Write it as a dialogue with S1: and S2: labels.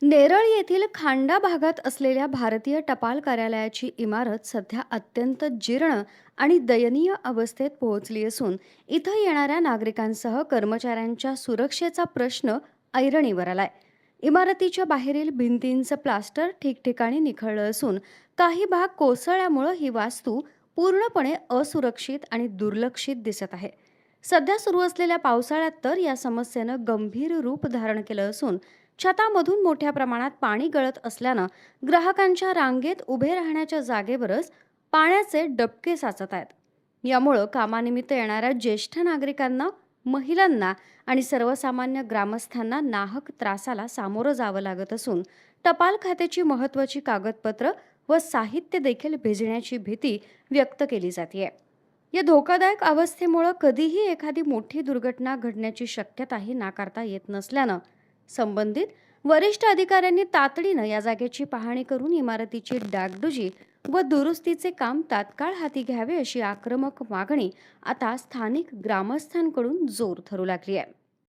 S1: नेरळ येथील खांडा भागात असलेल्या भारतीय टपाल कार्यालयाची इमारत सध्या अत्यंत जीर्ण आणि दयनीय अवस्थेत पोहोचली असून इथं येणाऱ्या नागरिकांसह कर्मचाऱ्यांच्या सुरक्षेचा प्रश्न ऐरणीवर आलाय. इमारतीच्या बाहेरील भिंतींचं प्लास्टर ठिकठिकाणी निखळलं असून काही भाग कोसळल्यामुळं ही वास्तू पूर्णपणे असुरक्षित आणि दुर्लक्षित दिसत आहे. सध्या सुरू असलेल्या पावसाळ्यात तर या समस्येनं गंभीर रूप धारण केलं असून छतामधून मोठ्या प्रमाणात पाणी गळत असल्यानं ग्राहकांच्या रांगेत उभे राहण्याच्या जागेवरच पाण्याचे डबके साचत आहेत. यामुळं कामानिमित्त येणाऱ्या ज्येष्ठ नागरिकांना, महिलांना आणि सर्वसामान्य ग्रामस्थांना नाहक त्रासाला सामोरं जावं लागत असून टपाल खात्याची महत्त्वाची कागदपत्र व साहित्य देखील भिजण्याची भीती व्यक्त केली जाते. या धोकादायक अवस्थेमुळे कधीही एखादी मोठी दुर्घटना घडण्याची शक्यताही नाकारता येत नसल्यानं संबंधित वरिष्ठ अधिकाऱ्यांनी तातडीनं या जागेची पाहणी करून इमारतीची डागडुजी व दुरुस्तीचे काम तात्काळ हाती घ्यावे अशी आक्रमक मागणी आता स्थानिक ग्रामस्थांकडून जोर धरू लागली आहे.